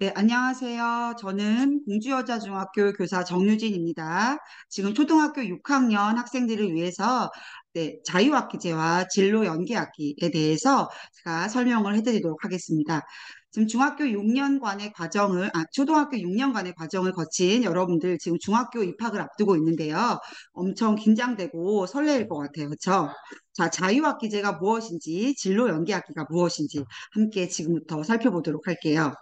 네, 안녕하세요. 저는 공주여자중학교 교사 정유진입니다. 지금 초등학교 6학년 학생들을 위해서 자유학기제와 진로 연계학기에 대해서 제가 설명을 해드리도록 하겠습니다. 지금 초등학교 6년간의 과정을 거친 여러분들 지금 중학교 입학을 앞두고 있는데요. 엄청 긴장되고 설레일 것 같아요. 그렇죠? 자, 자유학기제가 무엇인지, 진로 연계학기가 무엇인지 함께 지금부터 살펴보도록 할게요.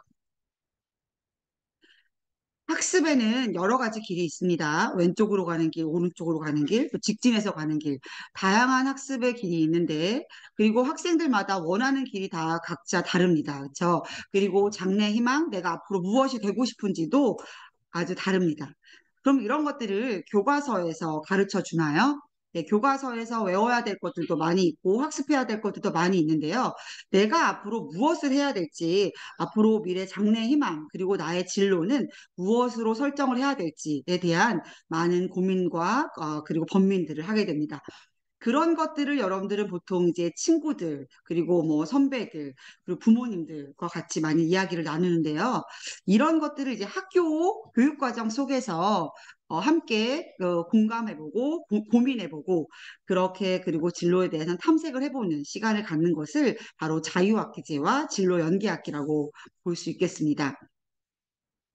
학습에는 여러 가지 길이 있습니다. 왼쪽으로 가는 길, 오른쪽으로 가는 길, 또 직진해서 가는 길, 다양한 학습의 길이 있는데, 그리고 학생들마다 원하는 길이 다 각자 다릅니다. 그렇죠? 그리고 장래 희망, 내가 앞으로 무엇이 되고 싶은지도 아주 다릅니다. 그럼 이런 것들을 교과서에서 가르쳐 주나요? 네, 교과서에서 외워야 될 것들도 많이 있고 학습해야 될 것들도 많이 있는데요. 내가 앞으로 무엇을 해야 될지, 앞으로 미래 장래 희망, 그리고 나의 진로는 무엇으로 설정을 해야 될지에 대한 많은 고민과 그리고 번민들을 하게 됩니다. 그런 것들을 여러분들은 보통 이제 친구들, 그리고 뭐 선배들, 그리고 부모님들과 같이 많이 이야기를 나누는데요. 이런 것들을 이제 학교 교육과정 속에서 함께 공감해보고 고민해보고 그렇게 그리고 진로에 대해서는 탐색을 해보는 시간을 갖는 것을 바로 자유학기제와 진로 연계학기라고 볼 수 있겠습니다.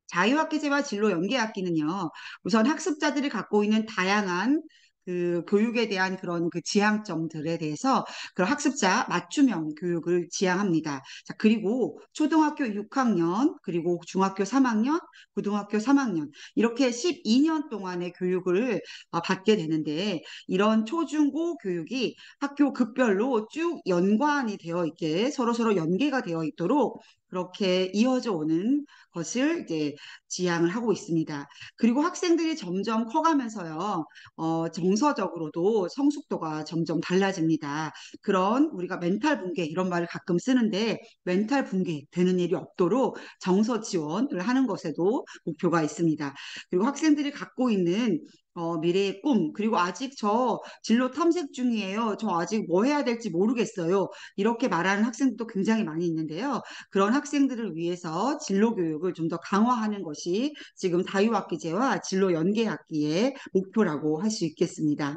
자유학기제와 진로 연계학기는요, 우선 학습자들이 갖고 있는 다양한 그 교육에 대한 그런 그 지향점들에 대해서 그 학습자 맞춤형 교육을 지향합니다. 자, 그리고 초등학교 6학년, 그리고 중학교 3학년, 고등학교 3학년, 이렇게 12년 동안의 교육을 받게 되는데, 이런 초중고 교육이 학교 급별로 쭉 연관이 되어 있게 서로서로 연계가 되어 있도록 그렇게 이어져 오는 것을 이제 지향을 하고 있습니다. 그리고 학생들이 점점 커가면서요, 정서적으로도 성숙도가 점점 달라집니다. 그런 우리가 멘탈 붕괴 이런 말을 가끔 쓰는데 멘탈 붕괴 되는 일이 없도록 정서 지원을 하는 것에도 목표가 있습니다. 그리고 학생들이 갖고 있는 미래의 꿈, 그리고 아직 저 진로 탐색 중이에요. 저 아직 뭐 해야 될지 모르겠어요. 이렇게 말하는 학생들도 굉장히 많이 있는데요. 그런 학생들을 위해서 진로 교육을 좀 더 강화하는 것이 지금 자유학기제와 진로 연계학기의 목표라고 할 수 있겠습니다.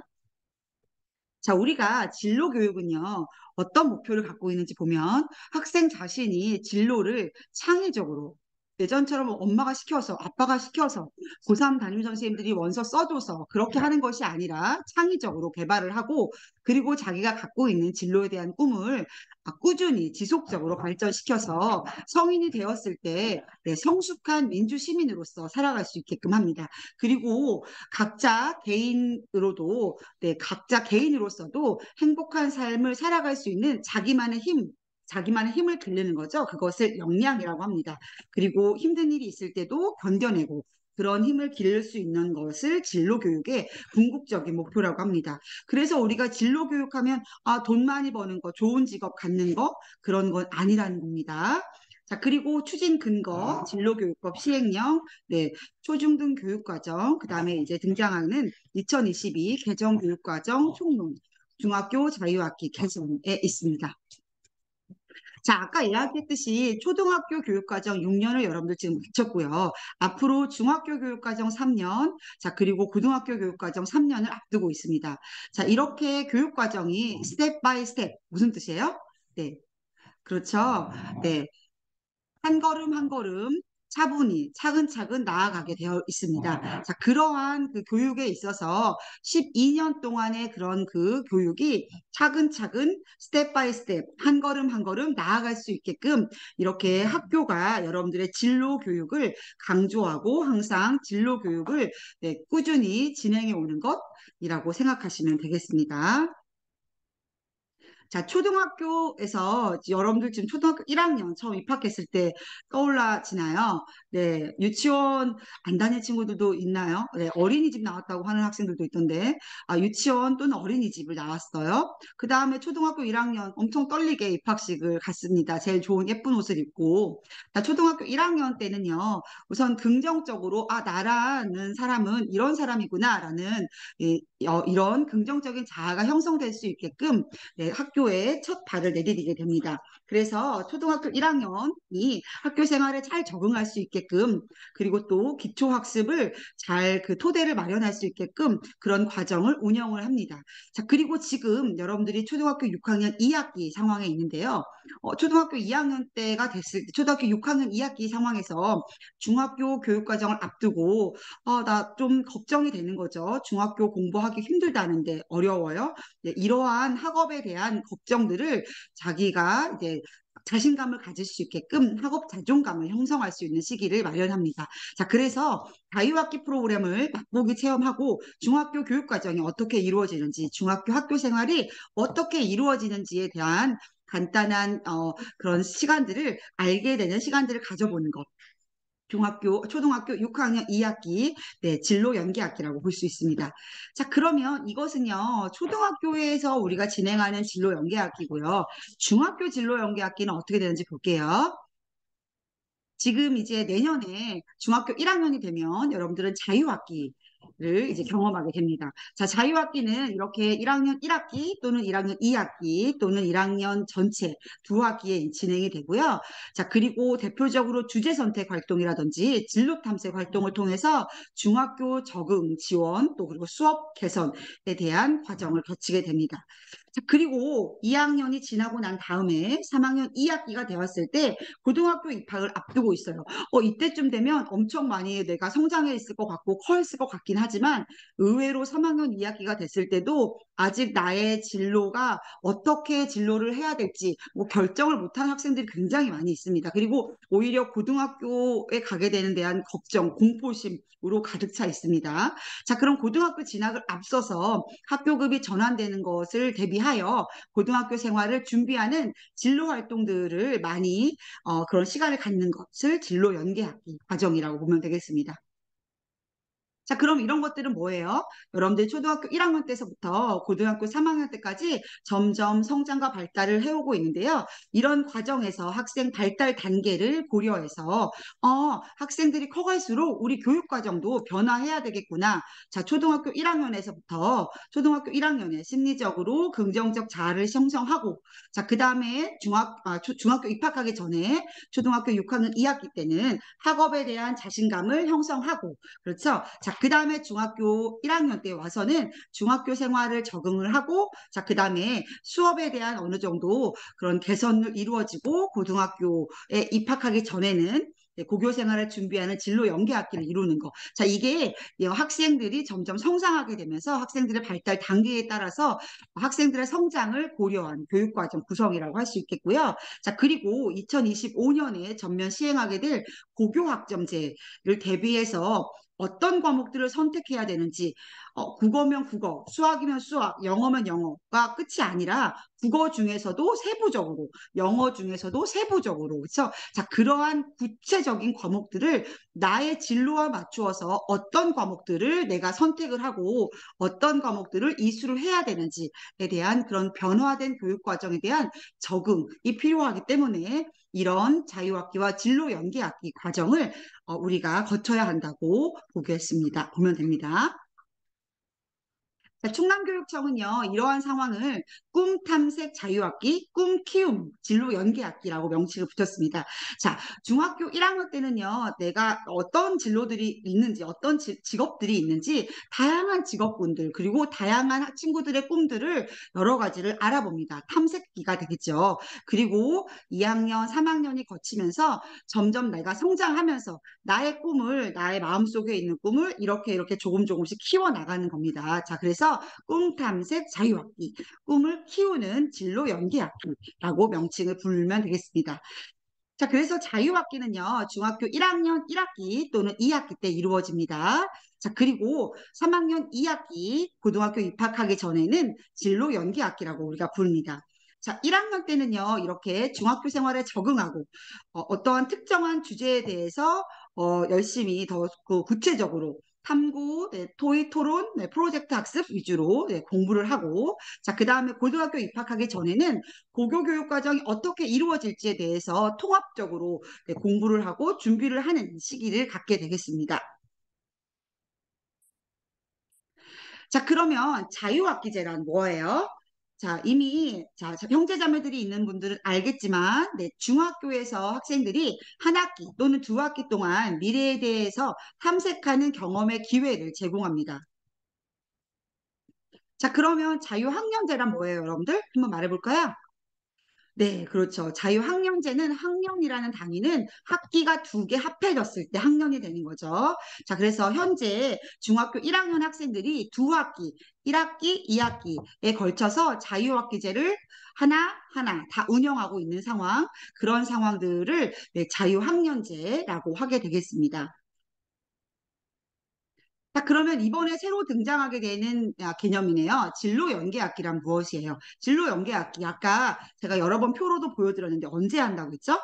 자, 우리가 진로 교육은요, 어떤 목표를 갖고 있는지 보면 학생 자신이 진로를 창의적으로 예전처럼 엄마가 시켜서, 아빠가 시켜서, 고3 담임 선생님들이 원서 써줘서 그렇게 하는 것이 아니라 창의적으로 개발을 하고 그리고 자기가 갖고 있는 진로에 대한 꿈을 꾸준히 지속적으로 발전시켜서 성인이 되었을 때 성숙한 민주 시민으로서 살아갈 수 있게끔 합니다. 그리고 각자 개인으로도 각자 개인으로서도 행복한 삶을 살아갈 수 있는 자기만의 힘을 기르는 거죠. 그것을 역량이라고 합니다. 그리고 힘든 일이 있을 때도 견뎌내고 그런 힘을 기를 수 있는 것을 진로 교육의 궁극적인 목표라고 합니다. 그래서 우리가 진로 교육하면 돈 많이 버는 거, 좋은 직업 갖는 거 그런 건 아니라는 겁니다. 자, 그리고 추진 근거, 진로교육법 시행령, 초중등 교육과정, 그 다음에 이제 등장하는 2022 개정교육과정 총론, 중학교 자유학기 개정에 있습니다. 자, 아까 이야기했듯이 초등학교 교육과정 6년을 여러분들 지금 마쳤고요. 앞으로 중학교 교육과정 3년, 자, 그리고 고등학교 교육과정 3년을 앞두고 있습니다. 자, 이렇게 교육과정이 스텝 바이 스텝, 무슨 뜻이에요? 네, 그렇죠. 네, 한 걸음 한 걸음 차분히 차근차근 나아가게 되어 있습니다. 자, 그러한 그 교육에 있어서 12년 동안의 그런 그 교육이 차근차근 스텝 바이 스텝 한 걸음 한 걸음 나아갈 수 있게끔 이렇게 학교가 여러분들의 진로 교육을 강조하고 항상 진로 교육을 꾸준히 진행해 오는 것이라고 생각하시면 되겠습니다. 자, 초등학교에서 여러분들 지금 초등학교 1학년 처음 입학했을 때 떠올라지나요? 네, 유치원 안 다닌 친구들도 있나요? 네, 어린이집 나왔다고 하는 학생들도 있던데, 유치원 또는 어린이집을 나왔어요. 그 다음에 초등학교 1학년 엄청 떨리게 입학식을 갔습니다. 제일 좋은 예쁜 옷을 입고. 자, 초등학교 1학년 때는요, 우선 긍정적으로, 나라는 사람은 이런 사람이구나라는 이런 긍정적인 자아가 형성될 수 있게끔 네, 학교 학교에 첫 발을 내디디게 됩니다. 그래서 초등학교 1학년이 학교 생활에 잘 적응할 수 있게끔 그리고 또 기초학습을 잘 그 토대를 마련할 수 있게끔 그런 과정을 운영을 합니다. 자, 그리고 지금 여러분들이 초등학교 6학년 2학기 상황에 있는데요. 초등학교 2학년 때가 됐을 때, 초등학교 6학년 2학기 상황에서 중학교 교육과정을 앞두고, 나 좀 걱정이 되는 거죠. 중학교 공부하기 힘들다는데 어려워요. 네, 이러한 학업에 대한 걱정들을 자기가 이제 자신감을 가질 수 있게끔 학업 자존감을 형성할 수 있는 시기를 마련합니다. 자, 그래서 자유학기 프로그램을 맛보기 체험하고 중학교 교육과정이 어떻게 이루어지는지, 중학교 학교 생활이 어떻게 이루어지는지에 대한 간단한 그런 시간들을 알게 되는 시간들을 가져보는 것. 초등학교 6학년 2학기, 네, 진로 연계학기라고 볼 수 있습니다. 자, 그러면 이것은요, 초등학교에서 우리가 진행하는 진로 연계학기고요. 중학교 진로 연계학기는 어떻게 되는지 볼게요. 지금 이제 내년에 중학교 1학년이 되면 여러분들은 자유학기를 이제 경험하게 됩니다. 자, 자유학기는 이렇게 1학년 1학기 또는 1학년 2학기 또는 1학년 전체 두 학기에 진행이 되고요. 자, 그리고 대표적으로 주제 선택 활동이라든지 진로 탐색 활동을 통해서 중학교 적응 지원 또 그리고 수업 개선에 대한 과정을 거치게 됩니다. 자, 그리고 2학년이 지나고 난 다음에 3학년 2학기가 되었을 때 고등학교 입학을 앞두고 있어요. 이때쯤 되면 엄청 많이 내가 성장해 있을 것 같고 커 있을 것 같긴 하지만 의외로 3학년 2학기가 됐을 때도 아직 나의 진로가 어떻게 진로를 해야 될지 뭐 결정을 못한 학생들이 굉장히 많이 있습니다. 그리고 오히려 고등학교에 가게 되는 대한 걱정, 공포심으로 가득 차 있습니다. 자, 그럼 고등학교 진학을 앞서서 학교급이 전환되는 것을 대비하여 고등학교 생활을 준비하는 진로 활동들을 많이 그런 시간을 갖는 것을 진로 연계학기 과정이라고 보면 되겠습니다. 자, 그럼 이런 것들은 뭐예요? 여러분들 초등학교 1학년 때서부터 고등학교 3학년 때까지 점점 성장과 발달을 해오고 있는데요. 이런 과정에서 학생 발달 단계를 고려해서 학생들이 커갈수록 우리 교육 과정도 변화해야 되겠구나. 자, 초등학교 1학년에서부터 초등학교 1학년에 심리적으로 긍정적 자아를 형성하고 자, 그 다음에 중학교 입학하기 전에 초등학교 6학년 2학기 때는 학업에 대한 자신감을 형성하고 그렇죠? 자, 그 다음에 중학교 1학년 때 와서는 중학교 생활을 적응을 하고, 자, 그 다음에 수업에 대한 어느 정도 그런 개선을 이루어지고, 고등학교에 입학하기 전에는 고교 생활을 준비하는 진로 연계 학기를 이루는 거. 자, 이게 학생들이 점점 성장하게 되면서 학생들의 발달 단계에 따라서 학생들의 성장을 고려한 교육과정 구성이라고 할 수 있겠고요. 자, 그리고 2025년에 전면 시행하게 될 고교학점제를 대비해서 어떤 과목들을 선택해야 되는지 국어면 국어, 수학이면 수학, 영어면 영어가 끝이 아니라 국어 중에서도 세부적으로, 영어 중에서도 세부적으로 그렇죠? 자, 그러한 구체적인 과목들을 나의 진로와 맞추어서 어떤 과목들을 내가 선택을 하고 어떤 과목들을 이수를 해야 되는지에 대한 그런 변화된 교육 과정에 대한 적응이 필요하기 때문에 이런 자유학기와 진로 연계학기 과정을 우리가 거쳐야 한다고 보면 됩니다. 충남교육청은요, 이러한 상황을 꿈 탐색 자유학기, 꿈 키움 진로 연계학기라고 명칭을 붙였습니다. 자, 중학교 1학년 때는요, 내가 어떤 진로들이 있는지, 어떤 직업들이 있는지, 다양한 직업군들, 그리고 다양한 친구들의 꿈들을 여러 가지를 알아봅니다. 탐색기가 되겠죠. 그리고 2학년, 3학년이 거치면서 점점 내가 성장하면서 나의 마음속에 있는 꿈을 이렇게 조금씩 키워나가는 겁니다. 자, 그래서 꿈 탐색 자유학기, 꿈을 키우는 진로 연계학기라고 명칭을 부르면 되겠습니다. 자, 그래서 자유학기는요, 중학교 1학년 1학기 또는 2학기 때 이루어집니다. 자, 그리고 3학년 2학기 고등학교 입학하기 전에는 진로 연계학기라고 우리가 부릅니다. 자, 1학년 때는요, 이렇게 중학교 생활에 적응하고 어떠한 특정한 주제에 대해서 열심히 더 구체적으로 탐구, 네, 토의 토론, 네, 프로젝트 학습 위주로 네, 공부를 하고 자, 그 다음에 고등학교 입학하기 전에는 고교 교육 과정이 어떻게 이루어질지에 대해서 통합적으로 네, 공부를 하고 준비를 하는 시기를 갖게 되겠습니다. 자, 그러면 자유학기제란 뭐예요? 자, 이미, 자, 형제자매들이 있는 분들은 알겠지만, 네, 중학교에서 학생들이 한 학기 또는 두 학기 동안 미래에 대해서 탐색하는 경험의 기회를 제공합니다. 자, 그러면 자유학년제란 뭐예요, 여러분들? 한번 말해볼까요? 네, 그렇죠. 자유학년제는 학년이라는 단위는 학기가 두 개 합해졌을 때 학년이 되는 거죠. 자, 그래서 현재 중학교 1학년 학생들이 두 학기, 1학기, 2학기에 걸쳐서 자유학기제를 하나하나 다 운영하고 있는 상황, 그런 상황들을 네, 자유학년제라고 하게 되겠습니다. 자, 그러면 이번에 새로 등장하게 되는 개념이네요. 진로 연계학기란 무엇이에요? 진로 연계학기, 아까 제가 여러 번 표로도 보여드렸는데 언제 한다고 했죠?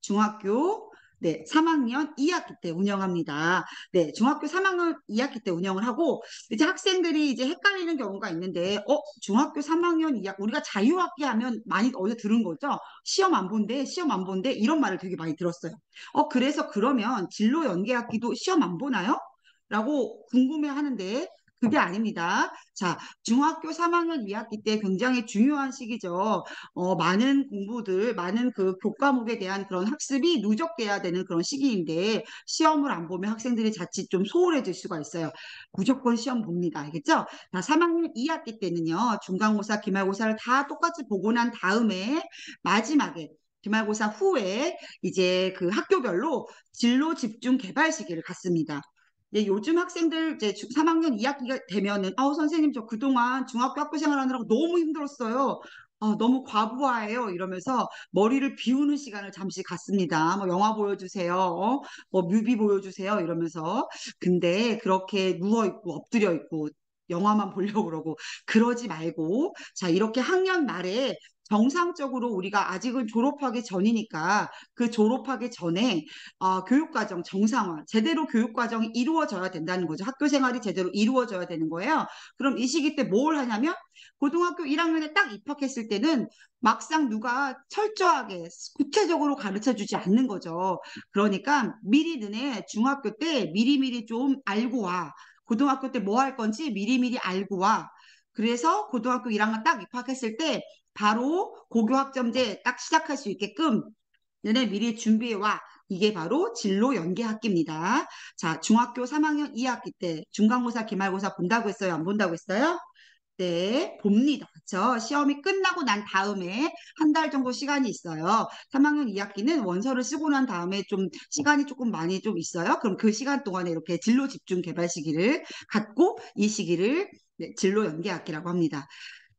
중학교 네, 3학년 2학기 때 운영합니다. 네, 중학교 3학년 2학기 때 운영을 하고 이제 학생들이 이제 헷갈리는 경우가 있는데 중학교 3학년 2학기 우리가 자유학기 하면 많이 어디서 들은 거죠? 시험 안 본대, 시험 안 본대 이런 말을 되게 많이 들었어요. 그래서 그러면 진로 연계학기도 시험 안 보나요? 라고 궁금해 하는데 그게 아닙니다. 자, 중학교 3학년 2학기 때 굉장히 중요한 시기죠. 많은 공부들, 많은 그 교과목에 대한 그런 학습이 누적돼야 되는 그런 시기인데 시험을 안 보면 학생들이 자칫 좀 소홀해질 수가 있어요. 무조건 시험 봅니다. 알겠죠? 자, 3학년 2학기 때는요. 중간고사, 기말고사를 다 똑같이 보고 난 다음에 마지막에 기말고사 후에 이제 그 학교별로 진로 집중 개발 시기를 갖습니다. 예, 요즘 학생들 이제 3학년 2학기가 되면은 선생님 저 그동안 중학교 학교 생활하느라고 너무 힘들었어요. 너무 과부하예요. 이러면서 머리를 비우는 시간을 잠시 갖습니다. 뭐 영화 보여주세요. 뭐 뮤비 보여주세요. 이러면서 근데 그렇게 누워 있고 엎드려 있고 영화만 보려고 그러고 그러지 말고 자 이렇게 학년 말에 정상적으로 우리가 아직은 졸업하기 전이니까 그 졸업하기 전에 교육과정 정상화, 제대로 교육과정이 이루어져야 된다는 거죠. 학교 생활이 제대로 이루어져야 되는 거예요. 그럼 이 시기 때 뭘 하냐면 고등학교 1학년에 딱 입학했을 때는 막상 누가 철저하게 구체적으로 가르쳐 주지 않는 거죠. 그러니까 미리 너네 중학교 때 미리미리 좀 알고 와. 고등학교 때 뭐 할 건지 미리미리 알고 와. 그래서 고등학교 1학년 딱 입학했을 때 바로 고교학점제 딱 시작할 수 있게끔 너네 미리 준비해 와. 이게 바로 진로 연계 학기입니다. 자, 중학교 3학년 2학기 때 중간고사, 기말고사 본다고 했어요? 안 본다고 했어요? 네, 봅니다. 그렇죠? 시험이 끝나고 난 다음에 한 달 정도 시간이 있어요. 3학년 2학기는 원서를 쓰고 난 다음에 좀 시간이 조금 많이 좀 있어요. 그럼 그 시간 동안에 이렇게 진로 집중 개발 시기를 갖고 이 시기를 네, 진로 연계 학기라고 합니다.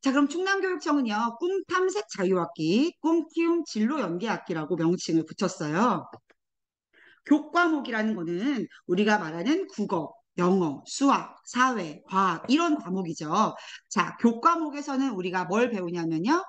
자, 그럼 충남교육청은요, 꿈 탐색 자유학기, 꿈 키움 진로 연계 학기라고 명칭을 붙였어요. 교과목이라는 거는 우리가 말하는 국어, 영어, 수학, 사회, 과학 이런 과목이죠. 자, 교과목에서는 우리가 뭘 배우냐면요.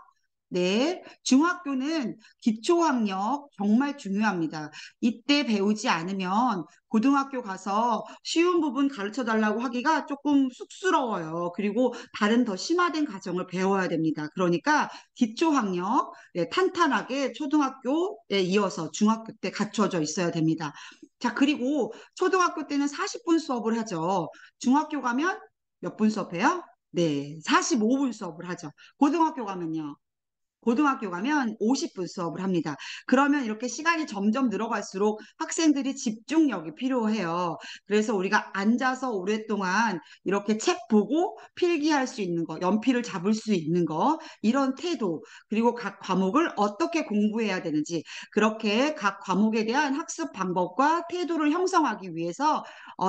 네, 중학교는 기초학력 정말 중요합니다. 이때 배우지 않으면 고등학교 가서 쉬운 부분 가르쳐 달라고 하기가 조금 쑥스러워요. 그리고 다른 더 심화된 과정을 배워야 됩니다. 그러니까 기초학력 네, 탄탄하게 초등학교에 이어서 중학교 때 갖춰져 있어야 됩니다. 자, 그리고 초등학교 때는 40분 수업을 하죠. 중학교 가면 몇 분 수업해요? 네, 45분 수업을 하죠. 고등학교 가면요. 고등학교 가면 50분 수업을 합니다. 그러면 이렇게 시간이 점점 늘어갈수록 학생들이 집중력이 필요해요. 그래서 우리가 앉아서 오랫동안 이렇게 책 보고 필기할 수 있는 거, 연필을 잡을 수 있는 거, 이런 태도, 그리고 각 과목을 어떻게 공부해야 되는지, 그렇게 각 과목에 대한 학습 방법과 태도를 형성하기 위해서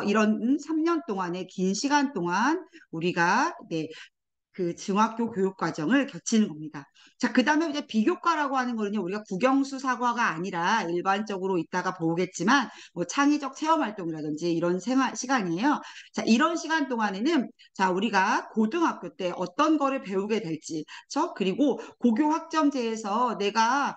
이런 3년 동안의 긴 시간 동안 우리가 네, 그 중학교 교육 과정을 거치는 겁니다. 자, 그 다음에 이제 비교과라고 하는 거는요, 우리가 국영수 사과가 아니라 일반적으로 이따가 보겠지만, 뭐 창의적 체험 활동이라든지 이런 생활 시간이에요. 자, 이런 시간 동안에는, 자, 우리가 고등학교 때 어떤 거를 배우게 될지, 그리고 고교 학점제에서 내가,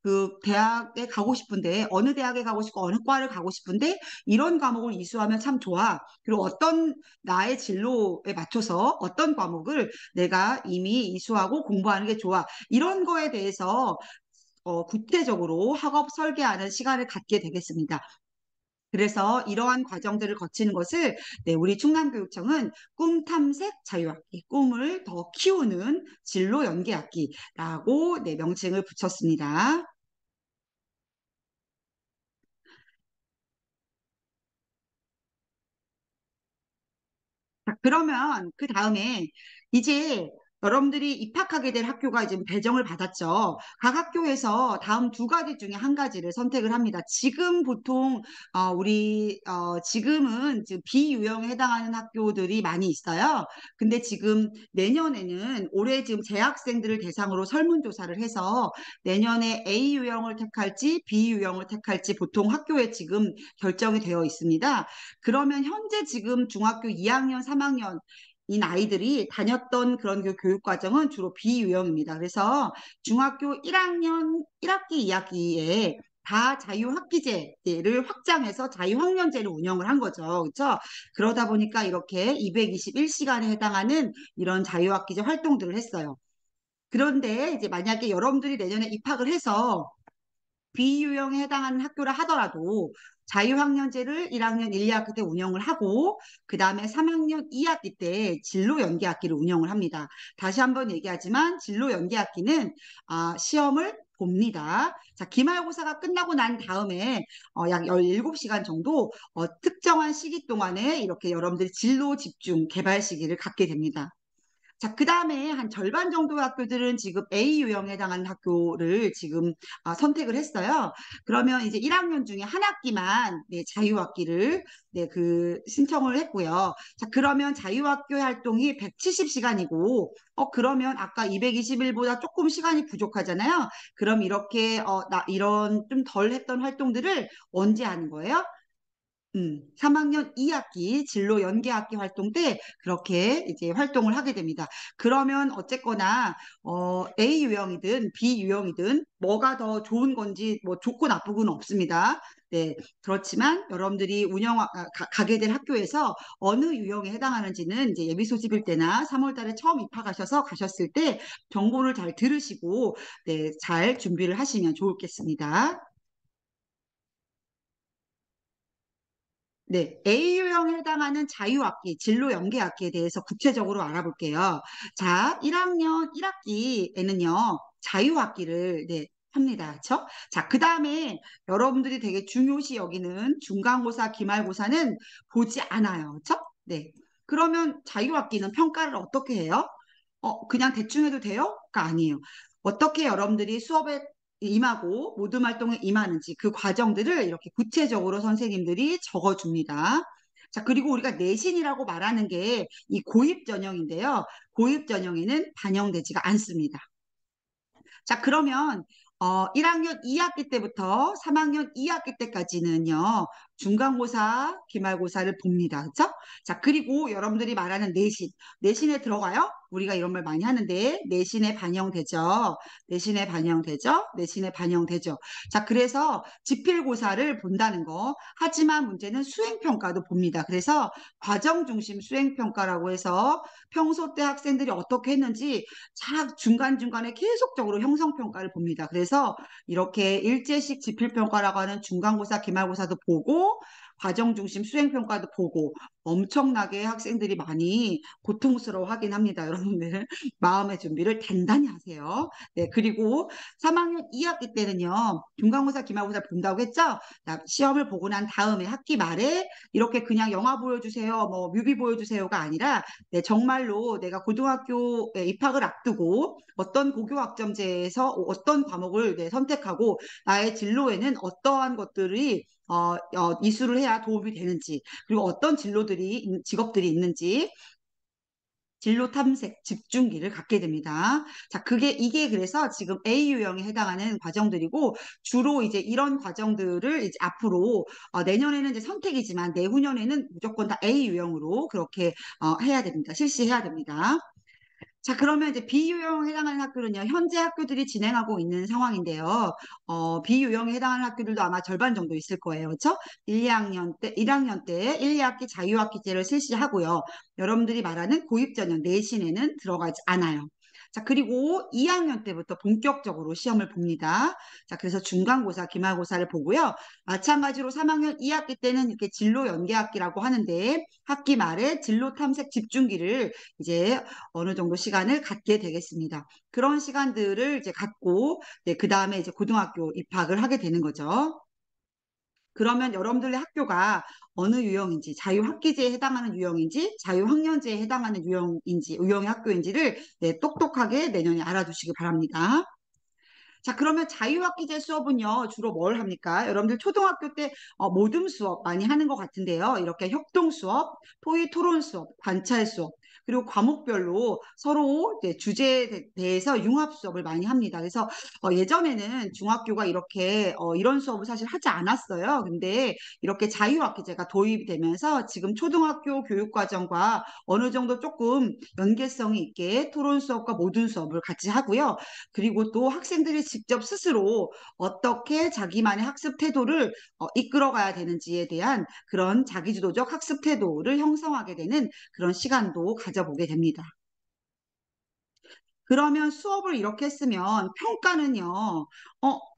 그 대학에 가고 싶은데 어느 대학에 가고 싶고 어느 과를 가고 싶은데 이런 과목을 이수하면 참 좋아. 그리고 어떤 나의 진로에 맞춰서 어떤 과목을 내가 이미 이수하고 공부하는 게 좋아. 이런 거에 대해서 구체적으로 학업 설계하는 시간을 갖게 되겠습니다. 그래서 이러한 과정들을 거치는 것을 네, 우리 충남교육청은 꿈탐색 자유학기, 꿈을 더 키우는 진로 연계학기라고 네, 명칭을 붙였습니다. 자, 그러면 그 다음에 이제 여러분들이 입학하게 될 학교가 이제 배정을 받았죠. 각 학교에서 다음 두 가지 중에 한 가지를 선택을 합니다. 지금 보통 지금은 지금 비유형에 해당하는 학교들이 많이 있어요. 근데 지금 내년에는 올해 지금 재학생들을 대상으로 설문조사를 해서 내년에 A 유형을 택할지 B 유형을 택할지 보통 학교에 지금 결정이 되어 있습니다. 그러면 현재 지금 중학교 2학년, 3학년 인 아이들이 다녔던 그런 그 교육 과정은 주로 비유형입니다. 그래서 중학교 1학년 1학기, 2학기에 다 자유학기제를 확장해서 자유학년제를 운영을 한 거죠. 그렇죠? 그러다 보니까 이렇게 221시간에 해당하는 이런 자유학기제 활동들을 했어요. 그런데 이제 만약에 여러분들이 내년에 입학을 해서 비유형에 해당하는 학교라 하더라도 자유학년제를 1학년 1, 2학기 때 운영을 하고 그 다음에 3학년 2학기 때 진로 연계학기를 운영을 합니다. 다시 한번 얘기하지만 진로 연계학기는 시험을 봅니다. 자, 기말고사가 끝나고 난 다음에 약 17시간 정도 특정한 시기 동안에 이렇게 여러분들이 진로 집중 개발 시기를 갖게 됩니다. 자, 그 다음에 한 절반 정도의 학교들은 지금 A 유형에 해당하는 학교를 지금 선택을 했어요. 그러면 이제 1학년 중에 한 학기만 네, 자유학기를 네, 그 신청을 했고요. 자, 그러면 자유학교 활동이 170시간이고, 그러면 아까 221보다 조금 시간이 부족하잖아요. 그럼 이렇게 이런 좀 덜 했던 활동들을 언제 하는 거예요? 3학년 2학기 진로 연계학기 활동 때 그렇게 이제 활동을 하게 됩니다. 그러면 어쨌거나 A 유형이든 B 유형이든 뭐가 더 좋은 건지 뭐 좋고 나쁘고는 없습니다. 네, 그렇지만 여러분들이 가게 될 학교에서 어느 유형에 해당하는지는 이제 예비 소집일 때나 3월 달에 처음 입학하셔서 가셨을 때 정보를 잘 들으시고 네, 잘 준비를 하시면 좋겠습니다. 네, A유형에 해당하는 자유학기, 진로 연계학기에 대해서 구체적으로 알아볼게요. 자, 1학년 1학기에는요, 자유학기를 네, 합니다. 그렇죠? 자, 그 다음에 여러분들이 되게 중요시 여기는 중간고사, 기말고사는 보지 않아요. 그렇죠? 네. 그러면 자유학기는 평가를 어떻게 해요? 그냥 대충 해도 돼요? 가 아니에요. 어떻게 여러분들이 수업에 임하고 모든 활동에 임하는지 그 과정들을 이렇게 구체적으로 선생님들이 적어줍니다. 자, 그리고 우리가 내신이라고 말하는 게 이 고입 전형인데요. 고입 전형에는 반영되지가 않습니다. 자, 그러면 1학년 2학기 때부터 3학년 2학기 때까지는요, 중간고사, 기말고사를 봅니다. 그쵸? 자, 그리고 여러분들이 말하는 내신, 내신에 들어가요? 우리가 이런 말 많이 하는데, 내신에 반영되죠? 내신에 반영되죠? 내신에 반영되죠? 자, 그래서 지필고사를 본다는 거. 하지만 문제는 수행평가도 봅니다. 그래서 과정 중심 수행평가라고 해서 평소 때 학생들이 어떻게 했는지 중간중간에 계속적으로 형성평가를 봅니다. 그래서 이렇게 일제식 지필평가라고 하는 중간고사, 기말고사도 보고 과정 중심 수행평가도 보고 엄청나게 학생들이 많이 고통스러워 하긴 합니다. 여러분들 마음의 준비를 단단히 하세요. 네, 그리고 3학년 2학기 때는요. 중간고사, 기말고사 본다고 했죠? 시험을 보고 난 다음에 학기 말에 이렇게 그냥 영화 보여주세요, 뭐 뮤비 보여주세요가 아니라 네, 정말로 내가 고등학교에 입학을 앞두고 어떤 고교학점제에서 어떤 과목을 네, 선택하고 나의 진로에는 어떠한 것들이 이수를 해야 도움이 되는지 그리고 어떤 직업들이 있는지 진로 탐색 집중기를 갖게 됩니다. 자, 이게 그래서 지금 A 유형에 해당하는 과정들이고 주로 이제 이런 과정들을 이제 앞으로 내년에는 이제 선택이지만 내후년에는 무조건 다 A 유형으로 그렇게 해야 됩니다. 실시해야 됩니다. 자, 그러면 이제 비유형에 해당하는 학교는요, 현재 학교들이 진행하고 있는 상황인데요. 비유형에 해당하는 학교들도 아마 절반 정도 있을 거예요. 그렇죠? 1학년 때 1, 2학기 자유학기제를 실시하고요. 여러분들이 말하는 고입전형 내신에는 들어가지 않아요. 자, 그리고 2학년 때부터 본격적으로 시험을 봅니다. 자, 그래서 중간고사, 기말고사를 보고요. 마찬가지로 3학년 2학기 때는 이렇게 진로 연계학기라고 하는데 학기 말에 진로 탐색 집중기를 이제 어느 정도 시간을 갖게 되겠습니다. 그런 시간들을 이제 갖고 네, 그 다음에 이제 고등학교 입학을 하게 되는 거죠. 그러면 여러분들의 학교가 어느 유형인지, 자유학기제에 해당하는 유형인지, 자유학년제에 해당하는 유형인지, 유형의 학교인지를 네, 똑똑하게 내년에 알아두시기 바랍니다. 자, 그러면 자유학기제 수업은요, 주로 뭘 합니까? 여러분들 초등학교 때 모듬 수업 많이 하는 것 같은데요. 이렇게 협동 수업, 토의 토론 수업, 관찰 수업, 그리고 과목별로 서로 이제 주제에 대해서 융합 수업을 많이 합니다. 그래서 예전에는 중학교가 이렇게 이런 수업을 사실 하지 않았어요. 근데 이렇게 자유학기제가 도입이 되면서 지금 초등학교 교육과정과 어느 정도 조금 연계성이 있게 토론 수업과 모든 수업을 같이 하고요. 그리고 또 학생들이 직접 스스로 어떻게 자기만의 학습 태도를 이끌어가야 되는지에 대한 그런 자기주도적 학습 태도를 형성하게 되는 그런 시간도 가져보게 됩니다. 그러면 수업을 이렇게 했으면 평가는요,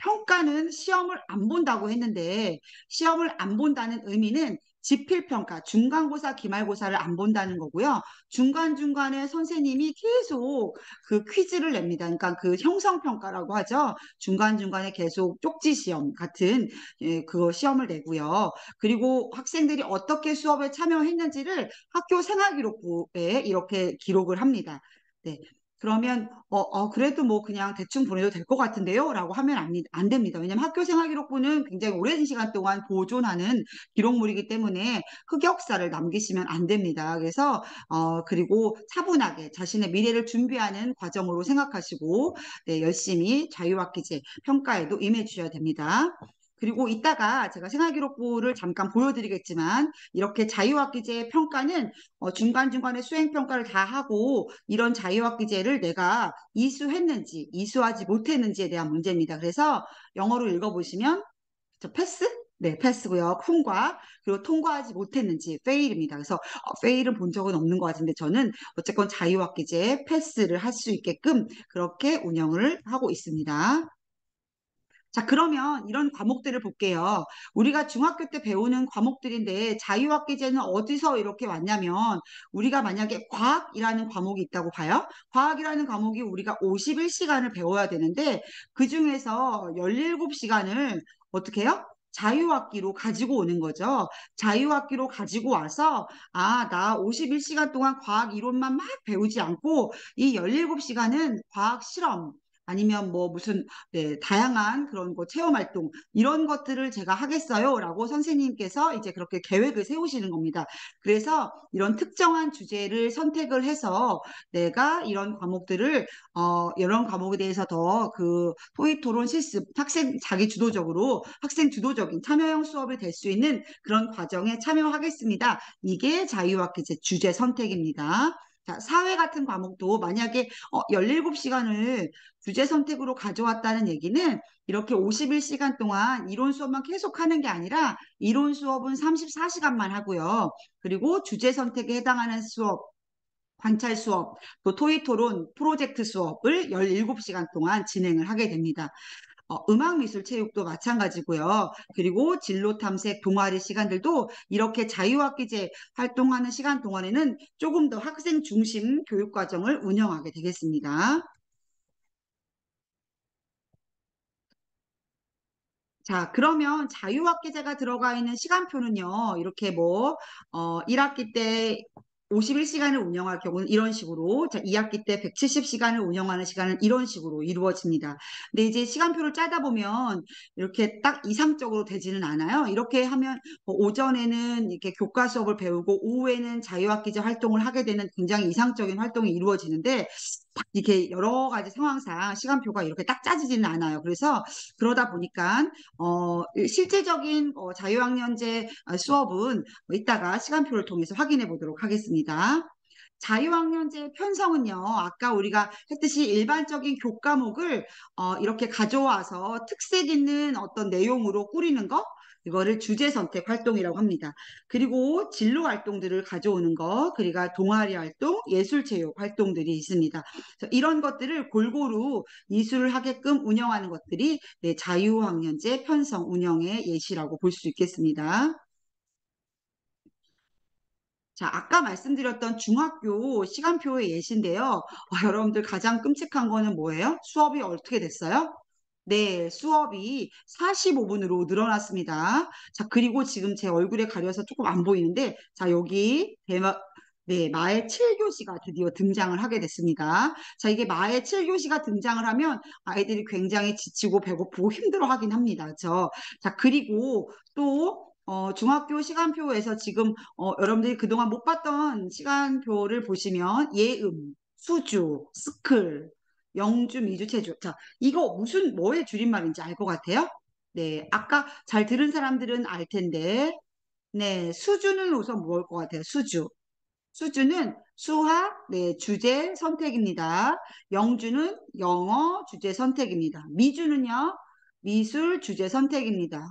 평가는 시험을 안 본다고 했는데, 시험을 안 본다는 의미는 지필평가, 중간고사, 기말고사를 안 본다는 거고요. 중간중간에 선생님이 계속 그 퀴즈를 냅니다. 그러니까 그 형성평가라고 하죠. 중간중간에 계속 쪽지 시험 같은 그거 시험을 내고요. 그리고 학생들이 어떻게 수업에 참여했는지를 학교 생활기록부에 이렇게 기록을 합니다. 네. 그러면 그래도 뭐 그냥 대충 보내도 될 것 같은데요? 라고 하면 안 됩니다. 왜냐하면 학교 생활기록부는 굉장히 오랜 시간 동안 보존하는 기록물이기 때문에 흑역사를 남기시면 안 됩니다. 그래서 그리고 차분하게 자신의 미래를 준비하는 과정으로 생각하시고 네, 열심히 자유학기제 평가에도 임해 주셔야 됩니다. 그리고 이따가 제가 생활기록부를 잠깐 보여드리겠지만 이렇게 자유학기제 평가는 중간중간에 수행평가를 다 하고 이런 자유학기제를 내가 이수했는지 이수하지 못했는지에 대한 문제입니다. 그래서 영어로 읽어보시면 저 패스? 네, 패스고요. 통과. 그리고 통과하지 못했는지 fail입니다. 그래서 fail은 본 적은 없는 것 같은데 저는 어쨌건 자유학기제 패스를 할 수 있게끔 그렇게 운영을 하고 있습니다. 자, 그러면 이런 과목들을 볼게요. 우리가 중학교 때 배우는 과목들인데 자유학기제는 어디서 이렇게 왔냐면 우리가 만약에 과학이라는 과목이 있다고 봐요. 과학이라는 과목이 우리가 51시간을 배워야 되는데 그중에서 17시간을 어떻게 해요? 자유학기로 가지고 오는 거죠. 자유학기로 가지고 와서 나 51시간 동안 과학 이론만 막 배우지 않고 이 17시간은 과학 실험 아니면 뭐 무슨 네, 다양한 그런 거 체험 활동 이런 것들을 제가 하겠어요라고 선생님께서 이제 그렇게 계획을 세우시는 겁니다. 그래서 이런 특정한 주제를 선택을 해서 내가 이런 과목들을 이런 과목에 대해서 더 그 토익 토론 실습 학생 자기 주도적으로 학생 주도적인 참여형 수업이 될 수 있는 그런 과정에 참여하겠습니다. 이게 자유학기제 주제 선택입니다. 자, 사회 같은 과목도 만약에 17시간을 주제 선택으로 가져왔다는 얘기는 이렇게 51시간 동안 이론 수업만 계속 하는 게 아니라 이론 수업은 34시간만 하고요. 그리고 주제 선택에 해당하는 수업, 관찰 수업, 또 토의 토론, 프로젝트 수업을 17시간 동안 진행을 하게 됩니다. 음악미술체육도 마찬가지고요. 그리고 진로 탐색, 동아리 시간들도 이렇게 자유학기제 활동하는 시간 동안에는 조금 더 학생 중심 교육과정을 운영하게 되겠습니다. 자, 그러면 자유학기제가 들어가 있는 시간표는요, 이렇게 뭐, 1학기 때 51시간을 운영할 경우는 이런 식으로, 자, 2학기 때 170시간을 운영하는 시간은 이런 식으로 이루어집니다. 근데 이제 시간표를 짜다 보면 이렇게 딱 이상적으로 되지는 않아요. 이렇게 하면 오전에는 이렇게 교과 수업을 배우고 오후에는 자유학기제 활동을 하게 되는 굉장히 이상적인 활동이 이루어지는데, 딱 이렇게 여러 가지 상황상 시간표가 이렇게 딱 짜지지는 않아요. 그래서 그러다 보니까 실제적인 자유학년제 수업은 이따가 시간표를 통해서 확인해 보도록 하겠습니다. 자유학년제 편성은요, 아까 우리가 했듯이 일반적인 교과목을 이렇게 가져와서 특색 있는 어떤 내용으로 꾸리는 거, 이거를 주제 선택 활동이라고 합니다. 그리고 진로 활동들을 가져오는 거, 그리고 동아리 활동, 예술체육 활동들이 있습니다. 그래서 이런 것들을 골고루 이수를 하게끔 운영하는 것들이 네, 자유학년제 편성 운영의 예시라고 볼 수 있겠습니다. 자, 아까 말씀드렸던 중학교 시간표의 예시인데요. 여러분들 가장 끔찍한 거는 뭐예요? 수업이 어떻게 됐어요? 네, 수업이 45분으로 늘어났습니다. 자, 그리고 지금 제 얼굴에 가려서 조금 안 보이는데, 자, 여기 네, 마의 7교시가 드디어 등장을 하게 됐습니다. 자, 이게 마의 7교시가 등장을 하면 아이들이 굉장히 지치고 배고프고 힘들어 하긴 합니다. 자, 그리고 또 중학교 시간표에서 지금 여러분들이 그동안 못 봤던 시간표를 보시면 예음, 수주, 스클, 영주, 미주, 체주. 자, 이거 무슨 뭐의 줄임말인지 알 것 같아요? 네, 아까 잘 들은 사람들은 알 텐데, 네, 수주는 우선 뭘 것 같아요? 수주. 수주는 수학, 네, 주제 선택입니다. 영주는 영어 주제 선택입니다. 미주는요, 미술 주제 선택입니다.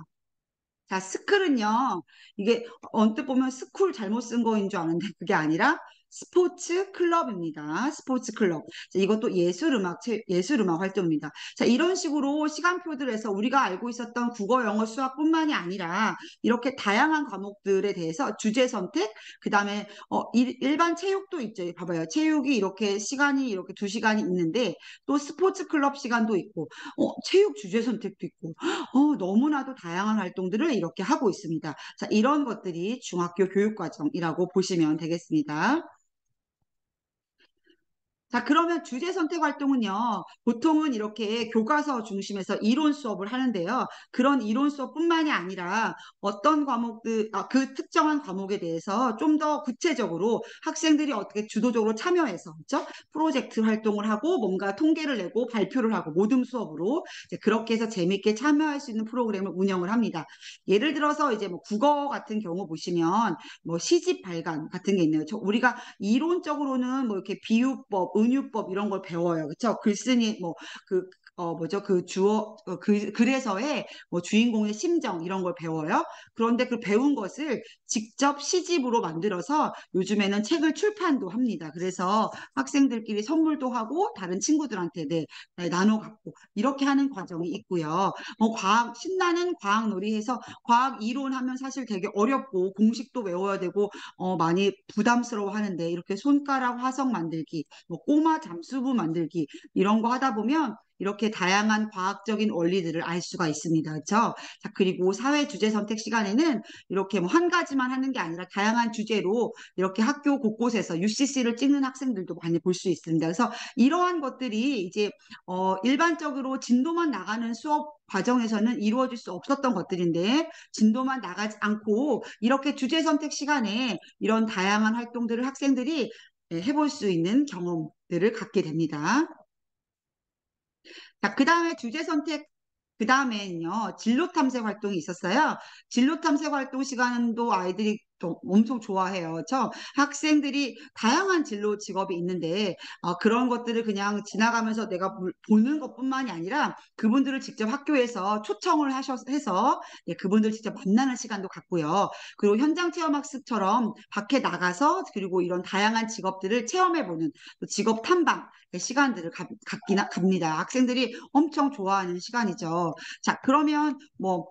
자, 스쿨은요, 이게 언뜻 보면 스쿨 잘못 쓴 거인 줄 아는데 그게 아니라 스포츠 클럽입니다. 스포츠 클럽. 자, 이것도 예술음악 활동입니다. 자, 이런 식으로 시간표들에서 우리가 알고 있었던 국어, 영어, 수학뿐만이 아니라 이렇게 다양한 과목들에 대해서 주제 선택, 그 다음에 일반 체육도 있죠. 봐봐요. 체육이 이렇게 시간이 이렇게 2시간이 있는데 또 스포츠 클럽 시간도 있고, 체육 주제 선택도 있고, 너무나도 다양한 활동들을 이렇게 하고 있습니다. 자, 이런 것들이 중학교 교육과정이라고 보시면 되겠습니다. 자, 그러면 주제 선택 활동은요, 보통은 이렇게 교과서 중심에서 이론 수업을 하는데요. 그런 이론 수업뿐만이 아니라 어떤 과목들, 그 특정한 과목에 대해서 좀 더 구체적으로 학생들이 어떻게 주도적으로 참여해서, 그렇죠? 프로젝트 활동을 하고 뭔가 통계를 내고 발표를 하고 모든 수업으로 이제 그렇게 해서 재밌게 참여할 수 있는 프로그램을 운영을 합니다. 예를 들어서 이제 뭐 국어 같은 경우 보시면 뭐 시집 발간 같은 게 있네요. 우리가 이론적으로는 뭐 이렇게 비유법, 은유법 이런 걸 배워요. 그렇죠? 글쓰기 뭐그 뭐죠? 그 주어, 글에서의 뭐 주인공의 심정 이런 걸 배워요. 그런데 그 배운 것을 직접 시집으로 만들어서 요즘에는 책을 출판도 합니다. 그래서 학생들끼리 선물도 하고 다른 친구들한테 나눠 갖고 이렇게 하는 과정이 있고요. 신나는 과학 놀이해서 과학 이론하면 사실 되게 어렵고 공식도 외워야 되고 많이 부담스러워 하는데 이렇게 손가락 화성 만들기, 뭐 꼬마 잠수부 만들기 이런 거 하다 보면 이렇게 다양한 과학적인 원리들을 알 수가 있습니다. 그렇죠? 자, 그리고 사회 주제 선택 시간에는 이렇게 뭐 한 가지만 하는 게 아니라 다양한 주제로 이렇게 학교 곳곳에서 UCC를 찍는 학생들도 많이 볼 수 있습니다. 그래서 이러한 것들이 이제 일반적으로 진도만 나가는 수업 과정에서는 이루어질 수 없었던 것들인데 진도만 나가지 않고 이렇게 주제 선택 시간에 이런 다양한 활동들을 학생들이 해볼 수 있는 경험들을 갖게 됩니다. 자, 그 다음에 주제 선택, 그 다음에는요, 진로 탐색 활동이 있었어요. 진로 탐색 활동 시간도 아이들이 또 엄청 좋아해요. 학생들이 다양한 진로 직업이 있는데, 그런 것들을 그냥 지나가면서 내가 보는 것뿐만이 아니라 그분들을 직접 학교에서 초청을 해서 그분들 직접 만나는 시간도 갖고요. 그리고 현장 체험 학습처럼 밖에 나가서 그리고 이런 다양한 직업들을 체험해보는 직업 탐방 시간들을 갑니다. 학생들이 엄청 좋아하는 시간이죠. 자, 그러면 뭐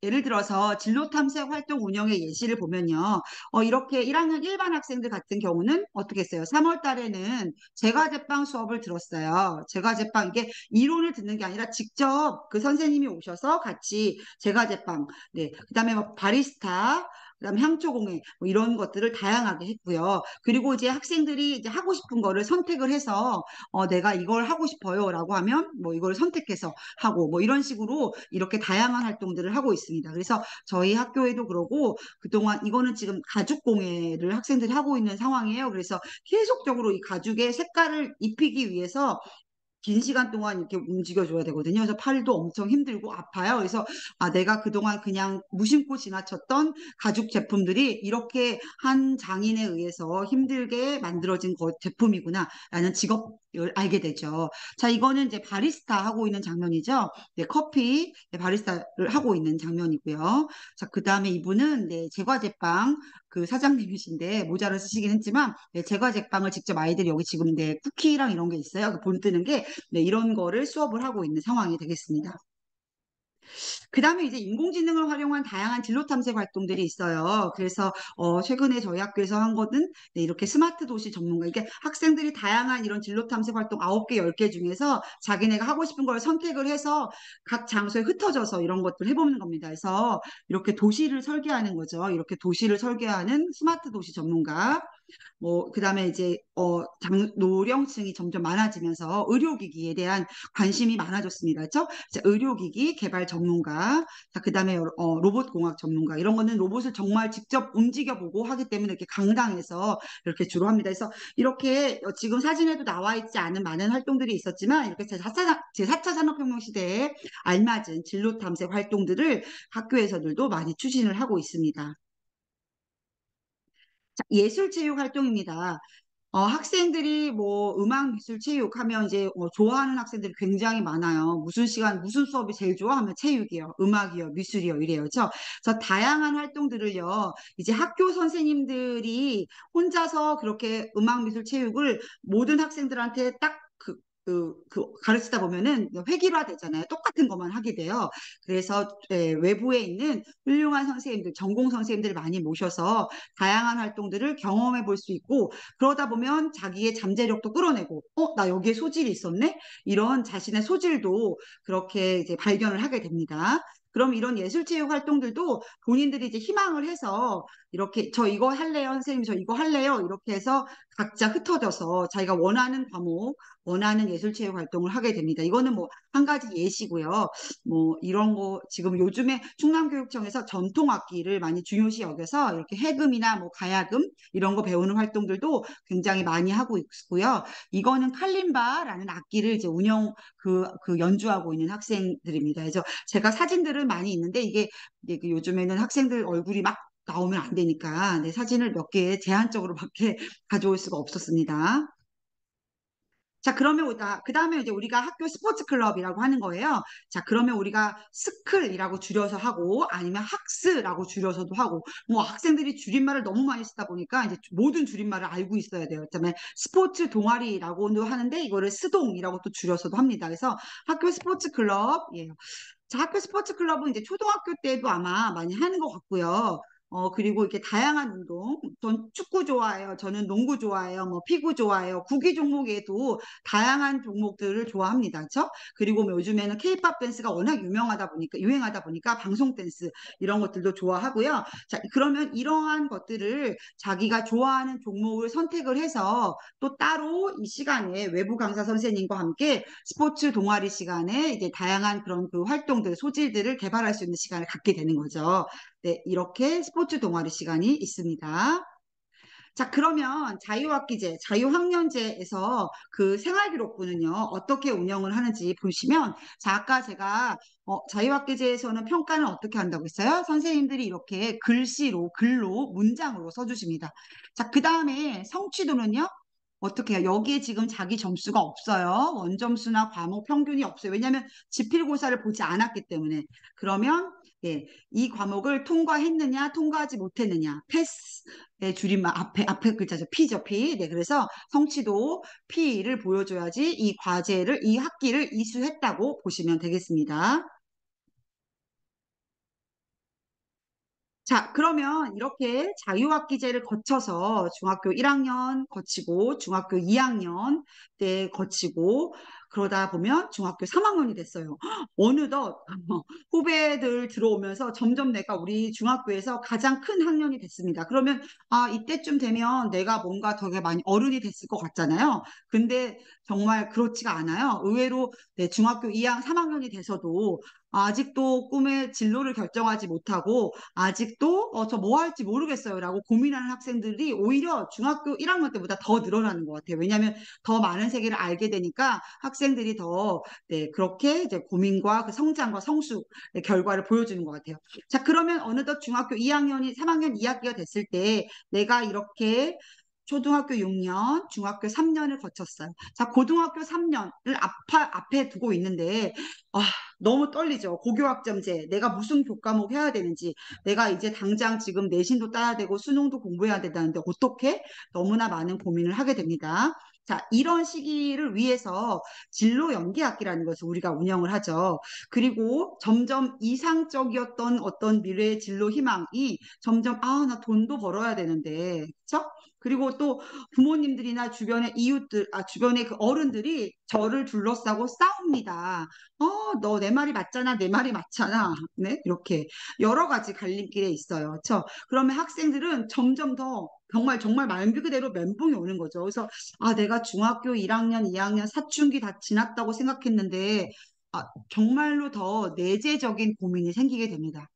예를 들어서 진로 탐색 활동 운영의 예시를 보면요. 이렇게 1학년 일반 학생들 같은 경우는 어떻게 했어요? 3월 달에는 제과제빵 수업을 들었어요. 제과제빵 이게 이론을 듣는 게 아니라 직접 그 선생님이 오셔서 같이 제과제빵, 네, 그다음에 뭐 바리스타, 그다음에 향초공예 뭐 이런 것들을 다양하게 했고요. 그리고 이제 학생들이 이제 하고 싶은 거를 선택을 해서 내가 이걸 하고 싶어요라고 하면 뭐 이걸 선택해서 하고 뭐 이런 식으로 이렇게 다양한 활동들을 하고 있습니다. 그래서 저희 학교에도 그러고 그동안 이거는 지금 가죽 공예를 학생들이 하고 있는 상황이에요. 그래서 계속적으로 이 가죽의 색깔을 입히기 위해서 긴 시간 동안 이렇게 움직여줘야 되거든요. 그래서 팔도 엄청 힘들고 아파요. 그래서 내가 그동안 그냥 무심코 지나쳤던 가죽 제품들이 이렇게 한 장인에 의해서 힘들게 만들어진 제품이구나 라는 알게 되죠. 자, 이거는 이제 바리스타 하고 있는 장면이죠. 네, 커피 네, 바리스타를 하고 있는 장면이고요. 자, 그 다음에 이분은 네, 제과 제빵 그 사장님이신데 모자를 쓰시긴 했지만 네, 제과 제빵을 직접 아이들이 여기 지금 네, 쿠키랑 이런 게 있어요. 그 본 뜨는 게 네, 이런 거를 수업을 하고 있는 상황이 되겠습니다. 그 다음에 이제 인공지능을 활용한 다양한 진로 탐색 활동들이 있어요. 그래서 최근에 저희 학교에서 한 거는 네, 이렇게 스마트 도시 전문가. 이게 학생들이 다양한 이런 진로 탐색 활동 9개, 10개 중에서 자기네가 하고 싶은 걸 선택을 해서 각 장소에 흩어져서 이런 것들 해보는 겁니다. 그래서 이렇게 도시를 설계하는 거죠. 이렇게 도시를 설계하는 스마트 도시 전문가. 뭐, 그다음에 이제, 노령층이 점점 많아지면서 의료기기에 대한 관심이 많아졌습니다. 그렇죠? 자, 의료기기 개발 전문가, 자, 그다음에 로봇공학 전문가, 이런 거는 로봇을 정말 직접 움직여보고 하기 때문에 이렇게 강당에서 이렇게 주로 합니다. 그래서 이렇게 지금 사진에도 나와 있지 않은 많은 활동들이 있었지만 이렇게 제4차 산업혁명 시대에 알맞은 진로 탐색 활동들을 학교에서들도 많이 추진을 하고 있습니다. 자, 예술체육 활동입니다. 학생들이 뭐 음악, 미술, 체육 하면 이제 좋아하는 학생들이 굉장히 많아요. 무슨 시간, 무슨 수업이 제일 좋아? 하면 체육이요, 음악이요, 미술이요, 이래요. 그렇죠? 그래서 다양한 활동들을요, 이제 학교 선생님들이 혼자서 그렇게 음악, 미술, 체육을 모든 학생들한테 딱 가르치다 보면은 획일화 되잖아요. 똑같은 것만 하게 돼요. 그래서 외부에 있는 훌륭한 선생님들, 전공 선생님들을 많이 모셔서 다양한 활동들을 경험해 볼 수 있고 그러다 보면 자기의 잠재력도 끌어내고, 나 여기에 소질이 있었네? 이런 자신의 소질도 그렇게 이제 발견을 하게 됩니다. 그럼 이런 예술체육 활동들도 본인들이 이제 희망을 해서 이렇게 저 이거 할래요, 선생님 저 이거 할래요 이렇게 해서 각자 흩어져서 자기가 원하는 과목, 원하는 예술체육 활동을 하게 됩니다. 이거는 뭐 한 가지 예시고요. 뭐 이런 거 지금 요즘에 충남교육청에서 전통악기를 많이 중요시 여겨서 이렇게 해금이나 뭐 가야금 이런 거 배우는 활동들도 굉장히 많이 하고 있고요. 이거는 칼림바라는 악기를 이제 그 연주하고 있는 학생들입니다. 그래서 제가 사진들은 많이 있는데 이게 그 요즘에는 학생들 얼굴이 막 나오면 안 되니까 네, 사진을 몇 개 제한적으로밖에 가져올 수가 없었습니다. 자, 그러면 그 다음에 이제 우리가 학교 스포츠 클럽이라고 하는 거예요. 자, 그러면 우리가 스클이라고 줄여서 하고 아니면 학스라고 줄여서도 하고 뭐 학생들이 줄임말을 너무 많이 쓰다 보니까 이제 모든 줄임말을 알고 있어야 돼요. 그다음에 스포츠 동아리라고도 하는데 이거를 스동이라고 또 줄여서도 합니다. 그래서 학교 스포츠 클럽, 예, 자, 학교 스포츠 클럽은 이제 초등학교 때도 아마 많이 하는 것 같고요. 그리고 이렇게 다양한 운동. 전 축구 좋아해요. 저는 농구 좋아해요. 뭐 피구 좋아해요. 구기 종목에도 다양한 종목들을 좋아합니다. 그렇죠? 그리고 뭐 요즘에는 케이팝 댄스가 워낙 유행하다 보니까 방송 댄스 이런 것들도 좋아하고요. 자, 그러면 이러한 것들을 자기가 좋아하는 종목을 선택을 해서 또 따로 이 시간에 외부 강사 선생님과 함께 스포츠 동아리 시간에 이제 다양한 그런 그 활동들, 소질들을 개발할 수 있는 시간을 갖게 되는 거죠. 네, 이렇게 스포츠 동아리 시간이 있습니다. 자, 그러면 자유학기제, 자유학년제에서 그 생활기록부는요, 어떻게 운영을 하는지 보시면, 자, 아까 제가 자유학기제에서는 평가는 어떻게 한다고 했어요? 선생님들이 이렇게 글로, 문장으로 써주십니다. 자, 그 다음에 성취도는요? 어떻게 해요? 여기에 지금 자기 점수가 없어요. 원점수나 과목 평균이 없어요. 왜냐하면 지필고사를 보지 않았기 때문에. 그러면 예, 이 과목을 통과했느냐, 통과하지 못했느냐, 패스의 줄임말 앞에 글자죠. P죠, P. 네, 그래서 성취도 P를 보여줘야지 이 학기를 이수했다고 보시면 되겠습니다. 자, 그러면 이렇게 자유학기제를 거쳐서 중학교 1학년 거치고 중학교 2학년 때 거치고 그러다 보면 중학교 3학년이 됐어요. 어느덧 후배들 들어오면서 점점 내가 우리 중학교에서 가장 큰 학년이 됐습니다. 그러면 이때쯤 되면 내가 뭔가 되게 많이 어른이 됐을 것 같잖아요. 근데 정말 그렇지가 않아요. 의외로 네, 중학교 2학년, 3학년이 돼서도 아직도 꿈의 진로를 결정하지 못하고 아직도 저 뭐 할지 모르겠어요라고 고민하는 학생들이 오히려 중학교 1학년 때보다 더 늘어나는 것 같아요. 왜냐하면 더 많은 세계를 알게 되니까 학생들이 더 네, 그렇게 이제 고민과 그 성장과 성숙의 결과를 보여주는 것 같아요. 자, 그러면 어느덧 중학교 2학년이 3학년 2학기가 됐을 때 내가 이렇게 초등학교 6년, 중학교 3년을 거쳤어요. 자, 고등학교 3년을 앞에 두고 있는데, 아, 너무 떨리죠. 고교학점제, 내가 무슨 교과목 해야 되는지, 내가 이제 당장 지금 내신도 따야 되고 수능도 공부해야 된다는데 어떻게? 너무나 많은 고민을 하게 됩니다. 자, 이런 시기를 위해서 진로 연계학기라는 것을 우리가 운영을 하죠. 그리고 점점 이상적이었던 어떤 미래의 진로 희망이 점점, 아, 나 돈도 벌어야 되는데, 그쵸? 그리고 또 부모님들이나 주변의 이웃들, 주변의 그 어른들이 저를 둘러싸고 싸웁니다. 너 내 말이 맞잖아, 내 말이 맞잖아. 네, 이렇게 여러 가지 갈림길에 있어요. 그렇죠? 그러면 학생들은 점점 더 정말 정말 말 그대로 멘붕이 오는 거죠. 그래서 내가 중학교 1학년, 2학년 사춘기 다 지났다고 생각했는데 정말로 더 내재적인 고민이 생기게 됩니다.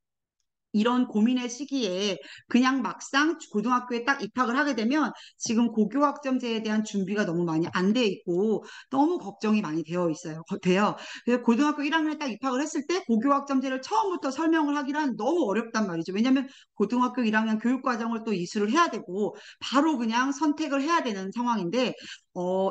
이런 고민의 시기에 그냥 막상 고등학교에 딱 입학을 하게 되면 지금 고교학점제에 대한 준비가 너무 많이 안 돼 있고 너무 걱정이 많이 되어 있어요. 돼요. 그래서 고등학교 1학년에 딱 입학을 했을 때 고교학점제를 처음부터 설명을 하기란 너무 어렵단 말이죠. 왜냐하면 고등학교 1학년 교육과정을 또 이수를 해야 되고 바로 그냥 선택을 해야 되는 상황인데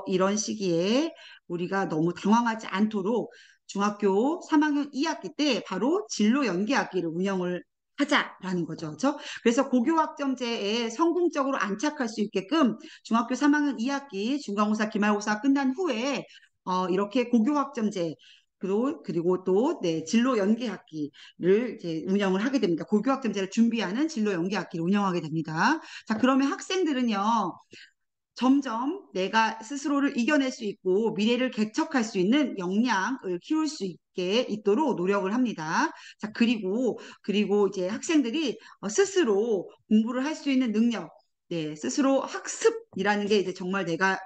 이런 시기에 우리가 너무 당황하지 않도록 중학교 3학년 2학기 때 바로 진로 연계학기를 운영을 하자라는 거죠. 그렇죠? 그래서 고교학점제에 성공적으로 안착할 수 있게끔 중학교 3학년 2학기 중간고사, 기말고사 끝난 후에 이렇게 고교학점제 그리고 또 네, 진로 연계학기를 이제 운영을 하게 됩니다. 고교학점제를 준비하는 진로 연계학기를 운영하게 됩니다. 자, 그러면 학생들은요. 점점 내가 스스로를 이겨낼 수 있고 미래를 개척할 수 있는 역량을 키울 수 있게 있도록 노력을 합니다. 자, 그리고 이제 학생들이 스스로 공부를 할 수 있는 능력, 네, 스스로 학습이라는 게 이제 정말 내가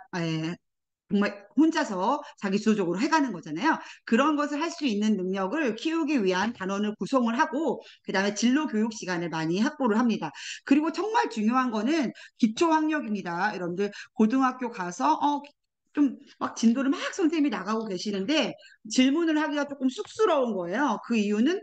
정말 혼자서 자기 주도적으로 해가는 거잖아요. 그런 것을 할 수 있는 능력을 키우기 위한 단원을 구성을 하고 그다음에 진로 교육 시간을 많이 확보를 합니다. 그리고 정말 중요한 거는 기초 학력입니다. 여러분들 고등학교 가서 좀 막 진도를 막 선생님이 나가고 계시는데 질문을 하기가 조금 쑥스러운 거예요. 그 이유는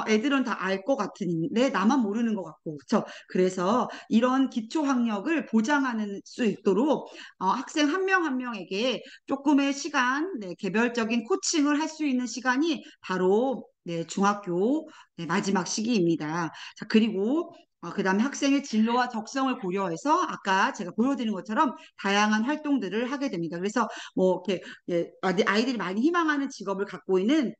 애들은 다 알 것 같은데 나만 모르는 것 같고 그렇죠. 그래서 이런 기초 학력을 보장하는 수 있도록 학생 한 명 한 명에게 조금의 시간, 네, 개별적인 코칭을 할 수 있는 시간이 바로 네, 중학교 네, 마지막 시기입니다. 자, 그리고 그다음에 학생의 진로와 적성을 고려해서 아까 제가 보여드린 것처럼 다양한 활동들을 하게 됩니다. 그래서 뭐 이렇게 예, 아이들이 많이 희망하는 직업을 갖고 있는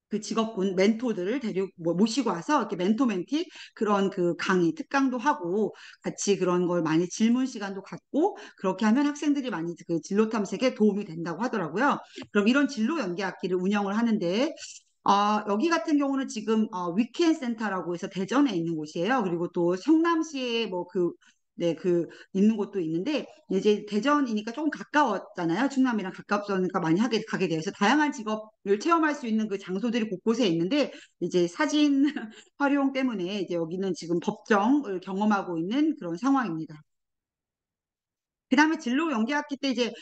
그 직업군 멘토들을 모시고 와서 이렇게 멘토 멘티 그런 그 강의 특강도 하고 같이 그런 걸 많이 질문 시간도 갖고 그렇게 하면 학생들이 많이 그 진로 탐색에 도움이 된다고 하더라고요. 그럼 이런 진로 연계 학기를 운영을 하는데 여기 같은 경우는 지금 위켄 센터라고 해서 대전에 있는 곳이에요. 그리고 또 성남시에 뭐 네, 있는 곳도 있는데, 이제 대전이니까 조금 가까웠잖아요. 충남이랑 가깝으니까 많이 가게 돼서 다양한 직업을 체험할 수 있는 그 장소들이 곳곳에 있는데, 이제 사진 활용 때문에 이제 여기는 지금 법정을 경험하고 있는 그런 상황입니다. 그 다음에 진로 연계학기 때 이제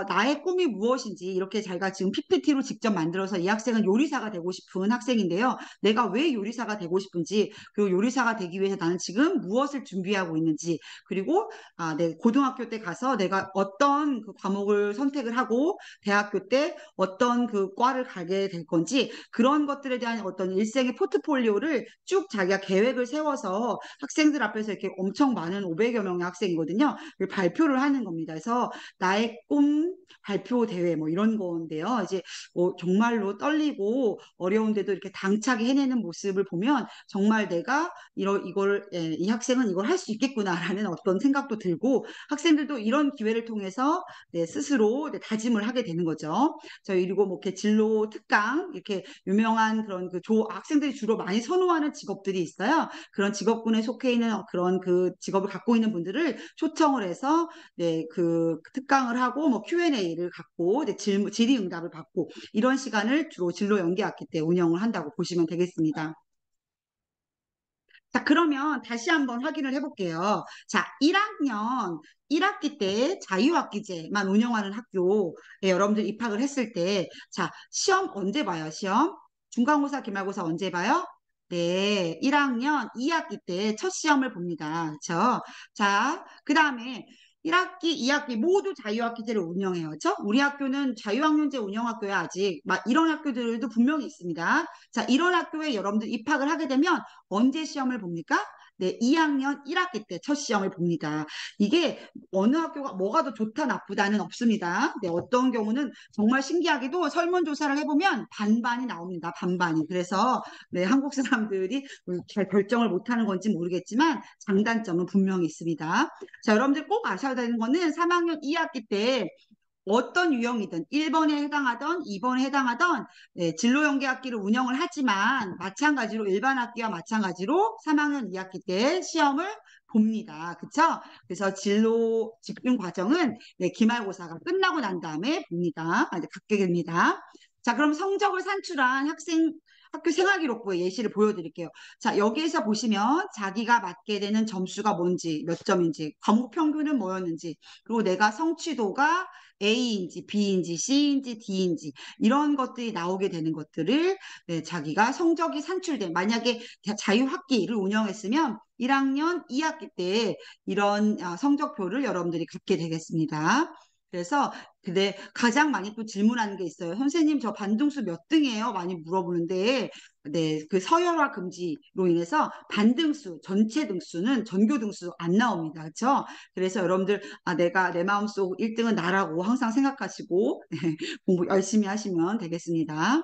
나의 꿈이 무엇인지 이렇게 자기가 지금 PPT로 직접 만들어서 이 학생은 요리사가 되고 싶은 학생인데요. 내가 왜 요리사가 되고 싶은지 그리고 요리사가 되기 위해서 나는 지금 무엇을 준비하고 있는지 그리고 내 고등학교 때 가서 내가 어떤 그 과목을 선택을 하고 대학교 때 어떤 그 과를 가게 될 건지 그런 것들에 대한 어떤 일생의 포트폴리오를 쭉 자기가 계획을 세워서 학생들 앞에서 이렇게 엄청 많은 500여 명의 학생이거든요. 발표를 하는 겁니다. 그래서 나의 꿈 발표 대회 뭐 이런 건데요. 이제 뭐 정말로 떨리고 어려운데도 이렇게 당차게 해내는 모습을 보면 정말 내가 이 학생은 이걸 할 수 있겠구나라는 어떤 생각도 들고 학생들도 이런 기회를 통해서 네, 스스로 네, 다짐을 하게 되는 거죠. 저희 그리고 뭐 이렇게 진로 특강 이렇게 유명한 그런 학생들이 주로 많이 선호하는 직업들이 있어요. 그런 직업군에 속해 있는 그런 그 직업을 갖고 있는 분들을 초청을 해서 네, 그 특강을 하고 뭐 Q&A를 갖고 네, 질의응답을 받고 이런 시간을 주로 진로 연계학기 때 운영을 한다고 보시면 되겠습니다. 자, 그러면 다시 한번 확인을 해볼게요. 자, 1학년 1학기 때 자유학기제만 운영하는 학교에 여러분들 입학을 했을 때, 자, 시험 언제 봐요? 시험? 중간고사, 기말고사 언제 봐요? 네, 1학년 2학기 때 첫 시험을 봅니다. 그렇죠? 자, 그 다음에 1학기, 2학기 모두 자유학기제를 운영해요. 그렇죠? 우리 학교는 자유학년제 운영학교야 아직. 이런 학교들도 분명히 있습니다. 자, 이런 학교에 여러분들 입학을 하게 되면 언제 시험을 봅니까? 네, 2학년 1학기 때 첫 시험을 봅니다. 이게 어느 학교가 뭐가 더 좋다 나쁘다는 없습니다. 네, 어떤 경우는 정말 신기하게도 설문조사를 해보면 반반이 나옵니다. 반반이. 그래서 네, 한국 사람들이 잘 결정을 못하는 건지 모르겠지만 장단점은 분명히 있습니다. 자, 여러분들 꼭 아셔야 되는 거는 3학년 2학기 때 어떤 유형이든 1번에 해당하던 2번에 해당하던 네, 진로 연계 학기를 운영을 하지만 마찬가지로 일반 학기와 마찬가지로 3학년 2학기 때 시험을 봅니다. 그쵸? 그래서 진로 집중 과정은 네, 기말고사가 끝나고 난 다음에 봅니다. 이제 갖게 됩니다. 자, 그럼 성적을 산출한 학교 생활기록부의 예시를 보여드릴게요. 자, 여기에서 보시면 자기가 맞게 되는 점수가 뭔지, 몇 점인지, 과목 평균은 뭐였는지, 그리고 내가 성취도가 A인지 B인지 C인지 D인지 이런 것들이 나오게 되는 것들을 네, 자기가 성적이 산출된 만약에 자유학기를 운영했으면 1학년 2학기 때 이런 성적표를 여러분들이 갖게 되겠습니다. 그래서 근데 가장 많이 또 질문하는 게 있어요. 선생님 저 반등수 몇 등이에요? 많이 물어보는데 네, 그 서열화 금지로 인해서 반등수, 전체 등수는 전교 등수 안 나옵니다. 그렇죠? 그래서 여러분들 내가 내 마음속 1등은 나라고 항상 생각하시고 공부 열심히 하시면 되겠습니다.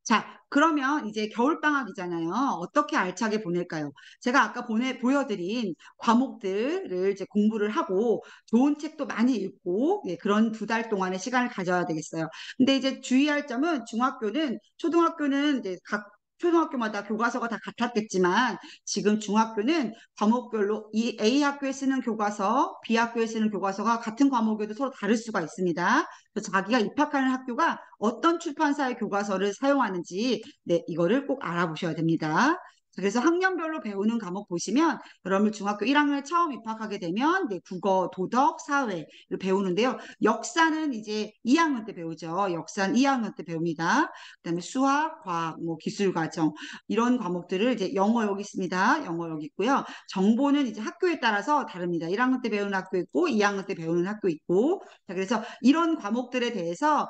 자, 그러면 이제 겨울방학이잖아요. 어떻게 알차게 보낼까요? 제가 아까 보여드린 과목들을 이제 공부를 하고 좋은 책도 많이 읽고 예, 그런 2달 동안의 시간을 가져야 되겠어요. 근데 이제 주의할 점은 초등학교는 이제 각 초등학교마다 교과서가 다 같았겠지만 지금 중학교는 과목별로 이 A 학교에 쓰는 교과서, B 학교에 쓰는 교과서가 같은 과목에도 서로 다를 수가 있습니다. 그래서 자기가 입학하는 학교가 어떤 출판사의 교과서를 사용하는지 네, 이거를 꼭 알아보셔야 됩니다. 그래서 학년별로 배우는 과목 보시면 여러분 중학교 1학년에 처음 입학하게 되면 네, 국어, 도덕, 사회를 배우는데요. 역사는 이제 2학년 때 배우죠. 역사는 2학년 때 배웁니다. 그다음에 수학, 과학, 뭐 기술 과정 이런 과목들을 이제 영어 여기 있습니다. 영어 여기 있고요. 정보는 이제 학교에 따라서 다릅니다. 1학년 때 배우는 학교 있고 2학년 때 배우는 학교 있고 자, 그래서 이런 과목들에 대해서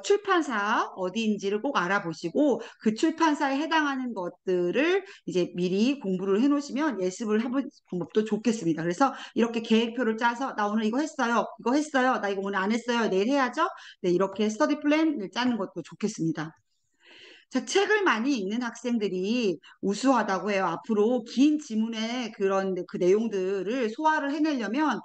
출판사 어디인지를 꼭 알아보시고 그 출판사에 해당하는 것들을 이제 미리 공부를 해놓으시면 예습을 해볼 방법도 좋겠습니다. 그래서 이렇게 계획표를 짜서 나 오늘 이거 했어요. 이거 했어요. 나 이거 오늘 안 했어요. 내일 해야죠. 네, 이렇게 스터디 플랜을 짜는 것도 좋겠습니다. 자, 책을 많이 읽는 학생들이 우수하다고 해요. 앞으로 긴 지문의 그런 그 내용들을 소화를 해내려면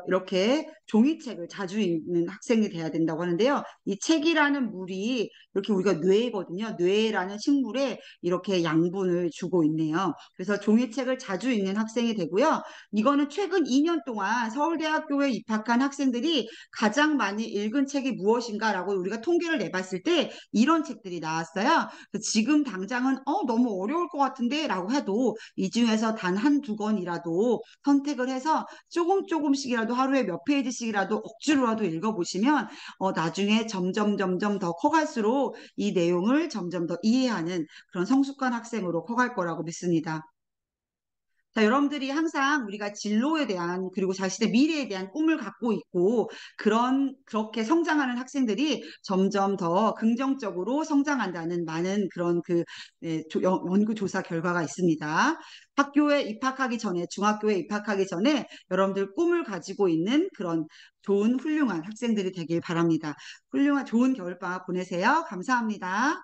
이렇게 종이책을 자주 읽는 학생이 돼야 된다고 하는데요. 이 책이라는 물이 이렇게 우리가 뇌거든요. 뇌라는 식물에 이렇게 양분을 주고 있네요. 그래서 종이책을 자주 읽는 학생이 되고요. 이거는 최근 2년 동안 서울대학교에 입학한 학생들이 가장 많이 읽은 책이 무엇인가라고 우리가 통계를 내봤을 때 이런 책들이 나왔어요. 지금 당장은 너무 어려울 것 같은데 라고 해도 이 중에서 단 한두 권이라도 선택을 해서 조금씩이라도 하루에 몇 페이지씩이라도 억지로라도 읽어보시면 나중에 점점 더 커갈수록 이 내용을 점점 더 이해하는 그런 성숙한 학생으로 커갈 거라고 믿습니다. 자, 여러분들이 항상 우리가 진로에 대한 그리고 자신의 미래에 대한 꿈을 갖고 있고 그렇게 성장하는 학생들이 점점 더 긍정적으로 성장한다는 많은 그런 연구 조사 결과가 있습니다. 학교에 입학하기 전에 중학교에 입학하기 전에 여러분들 꿈을 가지고 있는 그런 좋은 훌륭한 학생들이 되길 바랍니다. 훌륭한 좋은 겨울방학 보내세요. 감사합니다.